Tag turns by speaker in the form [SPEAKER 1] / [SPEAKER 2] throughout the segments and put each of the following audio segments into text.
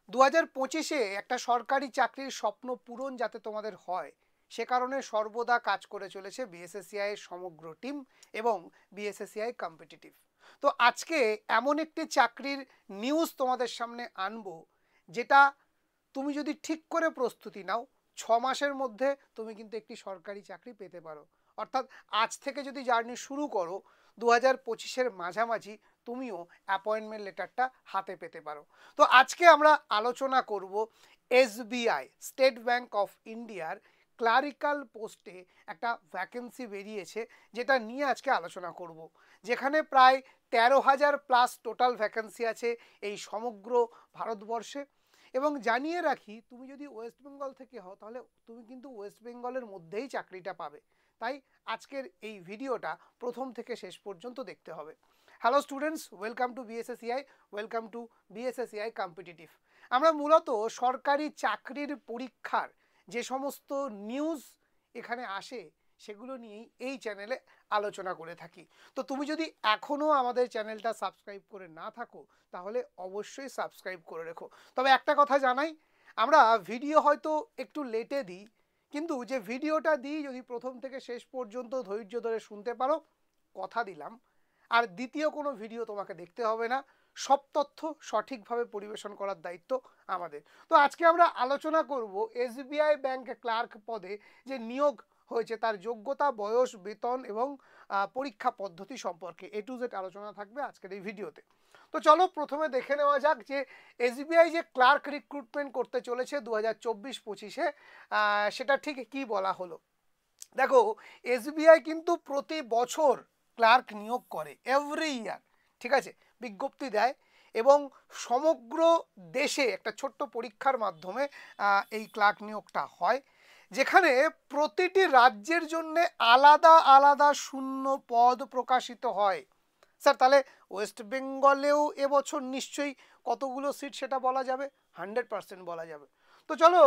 [SPEAKER 1] 2025-এ একটা সরকারি চাকরির স্বপ্ন পূরণ যাতে তোমাদের হয় সে কারণে সর্বদা কাজ করে চলেছে বিএসএসসিআই এর সমগ্র টিম এবং বিএসএসসিআই কম্পিটিটিভ। তো আজকে এমন একটি চাকরির নিউজ তোমাদের সামনে আনবো যেটা তুমি যদি ঠিক করে প্রস্তুতি নাও 6 মাসের মধ্যে তুমি কিন্তু একটি সরকারি চাকরি পেতে পারো। অর্থাৎ আজ থেকে যদি জার্নি শুরু করো 2025-এর মাঝামাঝি তুমিও অ্যাপয়েন্টমেন্ট লেটারটা হাতে পেতে পারো। তো আজকে আমরা আলোচনা করব এসবিআই স্টেট ব্যাংক অফ ইন্ডিয়ার ক্লারিক্যাল পোস্টে একটা ভ্যাকেন্সি বেরিয়েছে যেটা নিয়ে আজকে আলোচনা করব, যেখানে প্রায় 13,000 প্লাস টোটাল ভ্যাকেন্সি আছে এই সমগ্র ভারতবর্ষে। এবং জানিয়ে রাখি, তুমি যদি ওয়েস্ট বেঙ্গল থেকে হও তাহলে তুমি কিন্তু ওয়েস্ট বেঙ্গলের মধ্যেই চাকরিটা পাবে। তাই আজকের এই ভিডিওটা প্রথম থেকে শেষ পর্যন্ত দেখতে হবে। Hello students, welcome to BSSCI, welcome to BSSCI competitive. আমরা মূলত সরকারি চাকরির পরীক্ষার যে সমস্ত নিউজ এখানে আসে সেগুলো নিয়েই এই চ্যানেলে আলোচনা করে থাকি। তো তুমি যদি এখনও আমাদের চ্যানেলটা সাবস্ক্রাইব করে না থাকো তাহলে অবশ্যই সাবস্ক্রাইব করে রেখো। তবে একটা কথা জানাই, আমরা ভিডিও হয়তো একটু লেটে দিই, কিন্তু যে ভিডিওটা দিই যদি প্রথম থেকে শেষ পর্যন্ত ধৈর্য ধরে শুনতে পারো, কথা দিলাম আর দ্বিতীয় কোনো ভিডিও তোমাকে দেখতে হবে না, সব তথ্য সঠিকভাবে পরিবেশন করার দায়িত্ব আমাদের। তো আজকে আমরা আলোচনা করব এসবিআই ব্যাংক ক্লার্ক পদে যে নিয়োগ হয়েছে তার যোগ্যতা, বয়স, বেতন এবং পরীক্ষা পদ্ধতি সম্পর্কে এ টু জেড আলোচনা থাকবে আজকের এই ভিডিওতে। তো চলো প্রথমে দেখে নেওয়া যাক যে এসবিআই যে ক্লার্ক রিক্রুটমেন্ট করতে চলেছে 2024-25-এ সেটা ঠিক কি বলা হলো। দেখো, এসবিআই কিন্তু প্রতি বছর ক্লার্ক নিয়োগ করে, এভরি ইয়ার, ঠিক আছে, বিজ্ঞপ্তি দেয় এবং সমগ্র দেশে একটা ছোট্ট পরীক্ষার মাধ্যমে এই ক্লার্ক নিয়োগটা হয়, যেখানে প্রতিটি রাজ্যের জন্য আলাদা আলাদা শূন্য পদ প্রকাশিত হয়। স্যার, তাহলে ওয়েস্ট বেঙ্গলেও এবছর নিশ্চয়ই কতগুলো সিট সেটা বলা যাবে? 100% বলা যাবে। তো চলো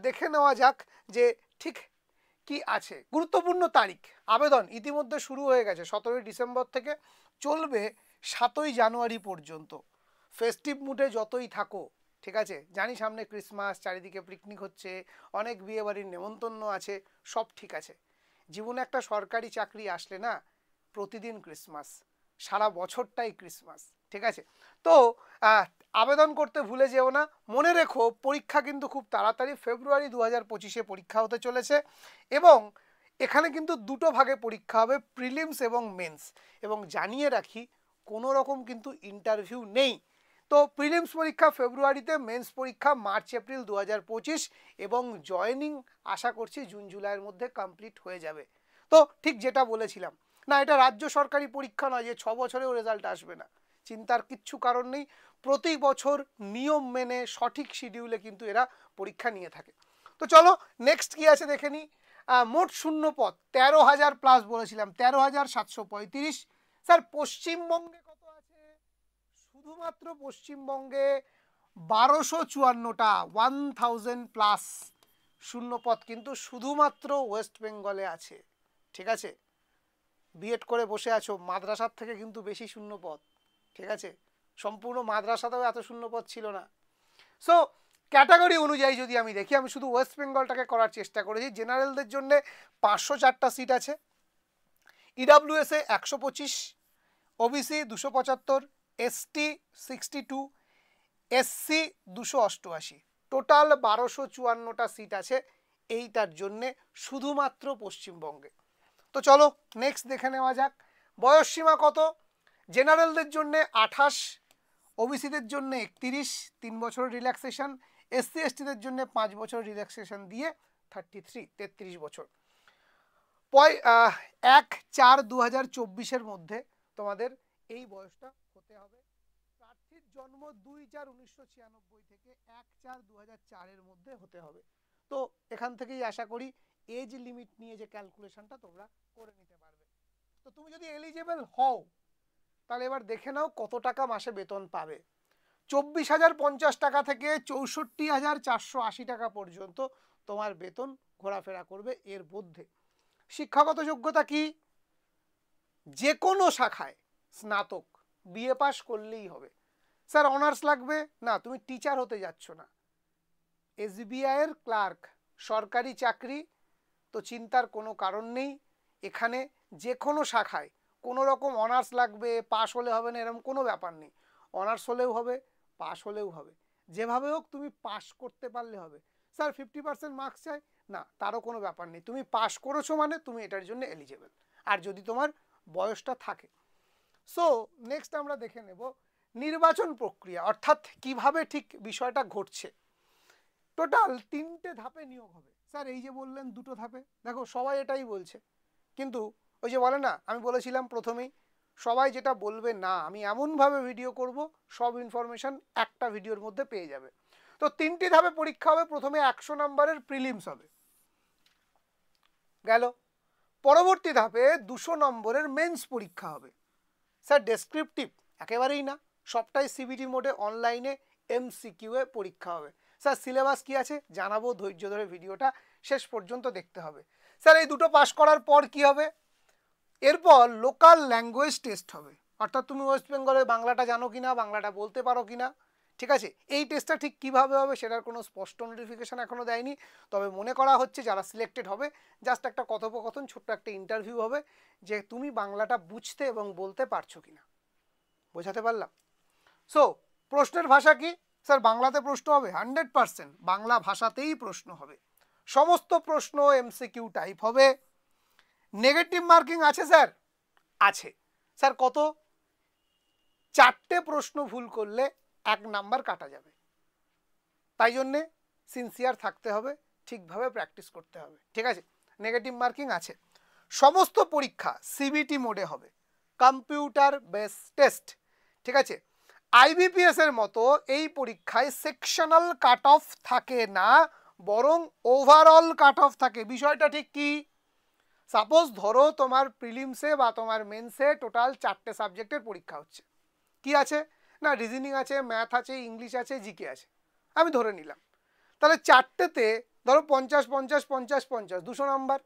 [SPEAKER 1] দেখে নেওয়া যাক যে ঠিক কি আছে। গুরুত্বপূর্ণ তারিখ, আবেদন ইতিমধ্যে শুরু হয়ে গেছে 17 ডিসেম্বর থেকে, চলবে 7 জানুয়ারি পর্যন্ত। ফেস্টিভ মুডে যতই থাকো, ঠিক আছে, জানি সামনে ক্রিসমাস, চারিদিকে পিকনিক হচ্ছে, অনেক বিয়ে বাড়ির নেমন্তন্ন আছে, সব ঠিক আছে। জীবনে একটা সরকারি চাকরি আসলে না প্রতিদিন ক্রিসমাস, সারা বছরটাই ক্রিসমাস, ঠিক আছে। তো আবেদন করতে ভুলে যেও না। মনে রেখো, পরীক্ষা কিন্তু খুব তাড়াতাড়ি ফেব্রুয়ারি 2025-এ পরীক্ষা হতে চলেছে এবং এখানে কিন্তু দুটো ভাগে পরীক্ষা হবে, প্রিলিমস এবং মেন্স। এবং জানিয়ে রাখি, কোনো রকম কিন্তু ইন্টারভিউ নেই। তো প্রিলিমস পরীক্ষা ফেব্রুয়ারিতে, মেন্স পরীক্ষা মার্চ এপ্রিল 2025 এবং জয়েনিং আশা করছি জুন জুলাইয়ের মধ্যে কমপ্লিট হয়ে যাবে। তো ঠিক যেটা বলেছিলাম, না এটা রাজ্য সরকারি পরীক্ষা নয় যে 6 বছরেও রেজাল্ট আসবে না, চিন্তার কিচ্ছু কারণ নেই। প্রতি বছর নিয়ম মেনে সঠিক শিডিউলে কিন্তু এরা পরীক্ষা নিয়ে থাকে। তো চলো নেক্সট কি আছে দেখে নিই। মোট শূন্য পদ 13,000 প্লাস বলেছিলাম, 13,735। স্যার পশ্চিমবঙ্গে কত আছে? শুধুমাত্র পশ্চিমবঙ্গে 1254টা, 1000 প্লাস শূন্য পদ কিন্তু শুধুমাত্র ওয়েস্ট বেঙ্গলে আছে, ঠিক আছে। বিএড করে বসে আছো, মাদ্রাসার থেকে কিন্তু বেশি শূন্য পদ, ঠিক আছে। সম্পূর্ণ মাদ্রাসাতেও এত শূন্য পদ ছিল না। সো ক্যাটাগরি অনুযায়ী যদি আমি দেখি, আমি শুধু ওয়েস্ট বেঙ্গলটাকে করার চেষ্টা করেছি। জেনারেলদের জন্য 504টা সিট আছে, ইডাব্লিউএসে 125, ওবিসি 275, এসটি 62, এসসি 288, টোটাল 1254টা সিট আছে এইটার জন্যে শুধুমাত্র পশ্চিমবঙ্গে। তো চলো নেক্সট দেখে নেওয়া যাক। বয়স সীমা কত? জেনারেলদের জন্য 28, ওবিসিদের জন্য 31, 3 বছরের রিল্যাক্সেশন, এসসি এসটিদের জন্য 5 বছরের রিল্যাক্সেশন দিয়ে 33 বছর। 1/4/2024 মধ্যে তোমাদের এই বয়সটা হতে হবে। প্রার্থীর জন্ম 2/4/1996 থেকে 1/4/2004 মধ্যে হতে হবে। তো এখান থেকেই আশা করি এজ লিমিট নিয়ে যে ক্যালকুলেশনটা তোমরা করে নিতে পারবে। তো তুমি যদি এলিজেবল হও তাহলে এবার দেখে নাও কত টাকা মাসে বেতন পাবে। 24,050 টাকা থেকে 64,480 টাকা পর্যন্ত তোমার বেতন ঘোরাফেরা করবে এর মধ্যে। শিক্ষাগত যোগ্যতা কি? যে কোনো শাখায় স্নাতক, বিএ পাস করলেই হবে। স্যার অনার্স লাগবে না, তুমি টিচার হতে যাচ্ছ না, এসবিআই এর ক্লার্ক, সরকারি চাকরি, তো চিন্তার কোনো কারণ নেই। এখানে যে কোনো শাখায় কোনো রকম অনার্স লাগবে, পাশ হলে হবে না এরকম কোনো ব্যাপার নেই। অনার্স হলেও হবে, পাশ হলেও হবে, যেভাবে হোক তুমি পাশ করতে পারলে হবে। স্যার 50% মার্কস চাই না, তারও কোনো ব্যাপার নেই, তুমি পাশ করেছো মানে তুমি এটার জন্য এলিজেবল, আর যদি তোমার বয়সটা থাকে। সো নেক্সট আমরা দেখে নেব নির্বাচন প্রক্রিয়া, অর্থাৎ কিভাবে ঠিক বিষয়টা ঘটছে। টোটাল 3টে ধাপে নিয়োগ হবে। স্যার এই যে বললেন 2টো ধাপে, দেখো সবাই এটাই বলছে, কিন্তু ওই যে বলে না, আমি বলেছিলাম প্রথমেই সবাই যেটা বলবে না, আমি এমনভাবে ভিডিও করব সব ইনফরমেশন একটা ভিডিওর মধ্যে পেয়ে যাবে। তো 3টি ধাপে পরীক্ষা হবে। প্রথমে 100 নম্বরের প্রিলিমস হবে, গেল। পরবর্তী ধাপে 200 নম্বরের মেন্স পরীক্ষা হবে। স্যার ডেসক্রিপটিভ একেবারেই না, সবটাই সিবিটি মোডে অনলাইনে এমসিকিউ এ পরীক্ষা হবে। স্যার সিলেবাস কি আছে জানাবো, ধৈর্য ধরে ভিডিওটা শেষ পর্যন্ত দেখতে হবে। স্যার এই দুটো পাস করার পর কি হবে, এরপর লোকাল ল্যাঙ্গুয়েজ টেস্ট হবে, অর্থাৎ তুমি ওয়েস্ট বেঙ্গলে বাংলাটা জানো কিনা, বাংলাটা বলতে পারো কিনা, ঠিক আছে। এই টেস্টটা ঠিক কিভাবে হবে সেটার কোনো স্পষ্ট নোটিফিকেশন এখনো দেয়নি, তবে মনে করা হচ্ছে যারা সিলেক্টেড হবে জাস্ট একটা কথোপকথন, ছোট্ট একটা ইন্টারভিউ হবে যে তুমি বাংলাটা বুঝতে এবং বলতে পারছো কিনা। বোঝাতে পারলাম? সো প্রশ্নের ভাষা কি, স্যার বাংলাতে প্রশ্ন হবে, 100% বাংলা ভাষাতেই প্রশ্ন হবে, সমস্ত প্রশ্ন এমসিকিউ টাইপ হবে। নেগেটিভ মার্কিং আছে স্যার, আছে। স্যার কত? 4টে প্রশ্ন ভুল করলে 1 নাম্বার কাটা যাবে, তাই জন্যে সিনসিয়ার থাকতে হবে, ঠিকভাবে প্র্যাকটিস করতে হবে, ঠিক আছে। নেগেটিভ মার্কিং আছে। সমস্ত পরীক্ষা সিবিটি মোডে হবে, কম্পিউটার বেস টেস্ট, ঠিক আছে। আইবিপিএস এর মতো এই পরীক্ষায় সেকশনাল কাট অফ থাকে না, বরং ওভারঅল কাট অফ থাকে। বিষয়টা ঠিক কি, সাপোজ ধরো তোমার প্রিলিমসে বা তোমার মেন্সে টোটাল 4টে সাবজেক্টের পরীক্ষা হচ্ছে, কি আছে না, রিজনিং আছে, ম্যাথ আছে, ইংলিশ আছে, জিকে আছে, আমি ধরে নিলাম। তাহলে 4টেতে ধরো 50 50 50 50 200 নাম্বার।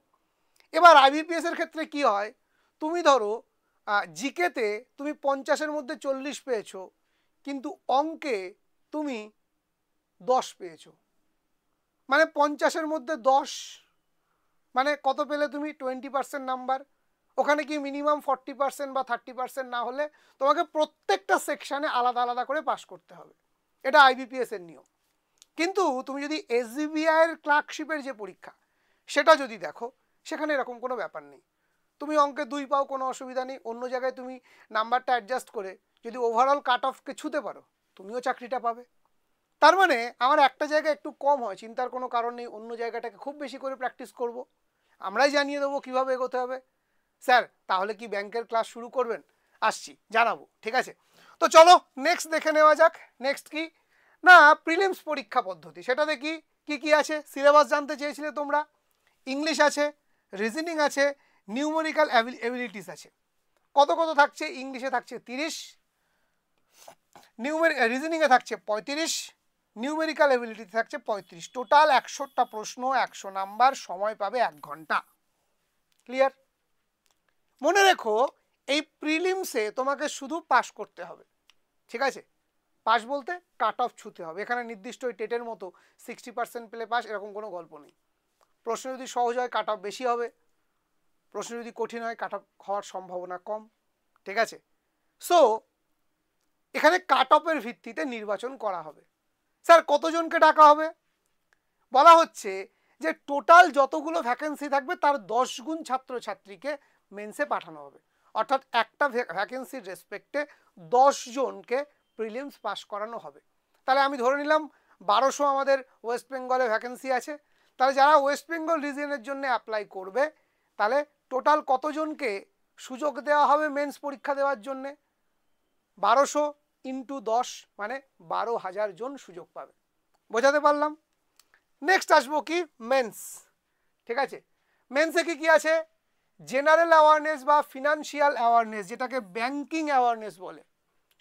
[SPEAKER 1] এবার আইবিপিএস এর ক্ষেত্রে কি হয়, তুমি ধরো জিকেতে তুমি 50-এর মধ্যে 40 পেয়েছো, কিন্তু অঙ্কে তুমি 10 পেয়েছো, মানে 50-এর মধ্যে 10 মানে কত পেলে তুমি, 20% নাম্বার। ওখানে কি মিনিমাম 40% বা 30% না হলে তোমাকে প্রত্যেকটা সেকশানে আলাদা আলাদা করে পাস করতে হবে, এটা আইবিপিএস এর নিয়ম। কিন্তু তুমি যদি এসবিআই এর ক্লার্কশিপের যে পরীক্ষা সেটা যদি দেখো, সেখানে এরকম কোনো ব্যাপার নেই, তুমি অঙ্কে 2 পাও কোনো অসুবিধা নেই, অন্য জায়গায় তুমি নাম্বারটা অ্যাডজাস্ট করে যদি ওভারঅল কাট অফকে ছুতে পারো তুমিও চাকরিটা পাবে। তার মানে আমার একটা জায়গায় একটু কম হয়, চিন্তার কোনো কারণ নেই, অন্য জায়গাটাকে খুব বেশি করে প্র্যাকটিস করব, আমরাই জানিয়ে দেবো কীভাবে এগোতে হবে। স্যার তাহলে কি ব্যাংকের ক্লাস শুরু করবেন? আসছি, জানাবো, ঠিক আছে। তো চলো নেক্সট দেখে নেওয়া যাক। নেক্সট কি না, প্রিলিমস পরীক্ষা পদ্ধতি, সেটা দেখি কি কি আছে। সিলেবাস জানতে চেয়েছিলে তোমরা, ইংলিশ আছে, রিজনিং আছে, নিউমেরিক্যাল অ্যাবিলিটিস আছে। কত কত থাকছে, ইংলিশে থাকছে 30, রিজনিংয়ে থাকছে 35, নিউমেরিক্যাল অ্যাবিলিটি থাকছে 35, টোটাল 100টা প্রশ্ন, 100 নাম্বার, সময় পাবে 1 ঘন্টা। ক্লিয়ার? মনে রেখো এই প্রিলিমসে তোমাকে শুধু পাস করতে হবে, ঠিক আছে। পাস বলতে কাট অফ ছুতে হবে, এখানে নির্দিষ্ট ওই টেটের মতো 60% পেলে পাস এরকম কোনো গল্প নেই। প্রশ্ন যদি সহজ হয় কাট অফ বেশি হবে, প্রশ্ন যদি কঠিন হয় কাট অফ হওয়ার সম্ভাবনা কম, ঠিক আছে। সো এখানে কাট অফের ভিত্তিতে নির্বাচন করা হবে। স্যার কতজনকে ডাকা হবে? বলা হচ্ছে যে টোটাল যতগুলো ভ্যাকেন্সি থাকবে তার 10 গুণ ছাত্রছাত্রীকে মেন্সে পাঠানো হবে, অর্থাৎ একটা ভ্যাকেন্সির রেসপেক্টে 10 জনকে প্রিলিমস পাস করানো হবে। তাহলে আমি ধরে নিলাম 1200 আমাদের ওয়েস্ট বেঙ্গলে ভ্যাকেন্সি আছে, তাহলে যারা ওয়েস্ট বেঙ্গল রিজিয়নের জন্য অ্যাপ্লাই করবে তাহলে টোটাল কতজনকে সুযোগ দেওয়া হবে মেন্স পরীক্ষা দেওয়ার জন্যে? 1200 ইন্টু 10 মানে 12,000 জন সুযোগ পাবে। বোঝাতে পারলাম? নেক্সট আসবো কি, মেন্স, ঠিক আছে। মেন্সে কি কি আছে, জেনারেল অ্যাওয়ারনেস বা ফিনান্সিয়াল অ্যাওয়ারনেস, যেটাকে ব্যাংকিং অ্যাওয়ারনেস বলে,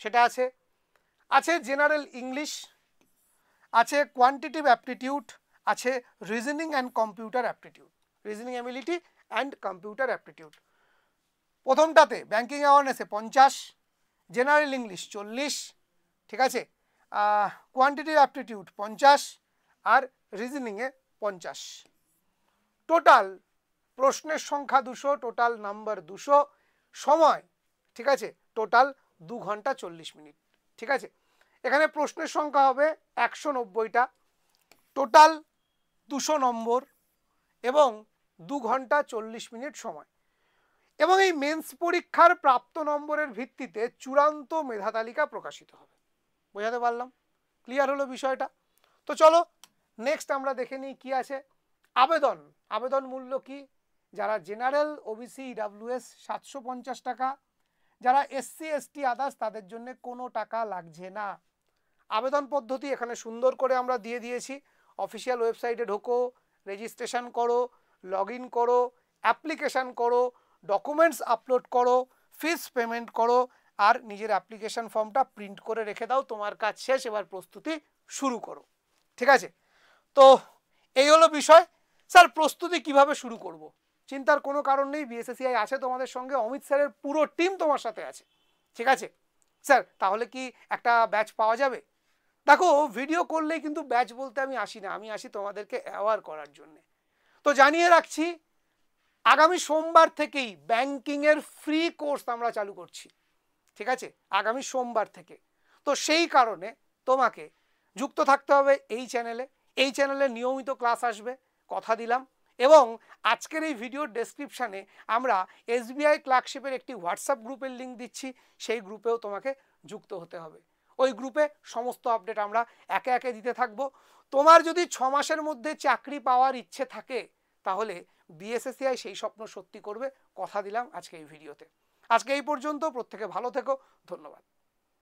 [SPEAKER 1] সেটা আছে। আছে জেনারেল ইংলিশ, আছে কোয়ান্টিটিভ অ্যাপটিটিউড, আছে reasoning and computer aptitude, reasoning ability and computer aptitude. প্রথমটাতে ব্যাংকিং অ্যাওয়ারনেসে 50, জেনারেল ইংলিশ 40, ঠিক আছে, কোয়ান্টিটিভ অ্যাপটিটিউড 50 আর রিজনিংয়ে 50। টোটাল প্রশ্নের সংখ্যা 200, টোটাল নাম্বার 200, সময় ঠিক আছে টোটাল 2 ঘন্টা 40 মিনিট। ঠিক আছে, এখানে প্রশ্নের সংখ্যা হবে 190টা, টোটাল 200 নম্বর এবং 2 ঘন্টা 40 মিনিট সময়। এবং এই মেন্স পরীক্ষার প্রাপ্ত নম্বরের ভিত্তিতে চূড়ান্ত মেধা তালিকা প্রকাশিত হবে। বোঝাতে পারলাম? ক্লিয়ার হলো বিষয়টা? তো চলো নেক্সট আমরা দেখে নিই কি আছে। আবেদন মূল্য কি? যারা জেনারেল, ওবিসি, ইডাব্লিউএস 750 টাকা, যারা এসসি এসটি আদার্স তাদের জন্য কোনো টাকা লাগছে না। আবেদন পদ্ধতি এখানে সুন্দর করে আমরা দিয়ে দিয়েছি। অফিসিয়াল ওয়েবসাইটে ঢোকো, রেজিস্ট্রেশন করো, লগ ইন করো, অ্যাপ্লিকেশান করো, ডকুমেন্টস আপলোড করো, ফিস পেমেন্ট করো, আর নিজের অ্যাপ্লিকেশান ফর্মটা প্রিন্ট করে রেখে দাও। তোমার কাজ শেষ, এবার প্রস্তুতি শুরু করো। ঠিক আছে, তো এই হলো বিষয়। স্যার প্রস্তুতি কিভাবে শুরু করব? চিন্তার কোনো কারণ নেই, বিএসএসসিআই আছে তোমাদের সঙ্গে, অমিত স্যারের পুরো টিম তোমার সাথে আছে। ঠিক আছে স্যার, তাহলে কি একটা ব্যাচ পাওয়া যাবে? দেখো, ভিডিও করলেই কিন্তু ব্যাচ বলতে আমি আসি না, আমি আসি তোমাদেরকে অ্যাওয়ার করার জন্যে। তো জানিয়ে রাখছি, আগামী সোমবার থেকেই ব্যাংকিংয়ের ফ্রি কোর্স আমরা চালু করছি। ঠিক আছে, আগামী সোমবার থেকে। তো সেই কারণে তোমাকে যুক্ত থাকতে হবে এই চ্যানেলে। এই চ্যানেলে নিয়মিত ক্লাস আসবে, কথা দিলাম। এবং আজকের এই ভিডিওর ডেসক্রিপশানে আমরা এসবিআই ক্লার্কশিপের একটি হোয়াটসঅ্যাপ গ্রুপের লিঙ্ক দিচ্ছি, সেই গ্রুপেও তোমাকে যুক্ত হতে হবে। ওই গ্রুপে সমস্ত আপডেট আমরা একে একে দিতে থাকবো। তোমার যদি 6 মাসের মধ্যে চাকরি পাওয়ার ইচ্ছে থাকে তাহলে বিএসএসসিআই সেই স্বপ্ন সত্যি করবে, কথা দিলাম আজকে এই ভিডিওতে। আজকে এই পর্যন্ত, প্রত্যেকে ভালো থেকো, ধন্যবাদ।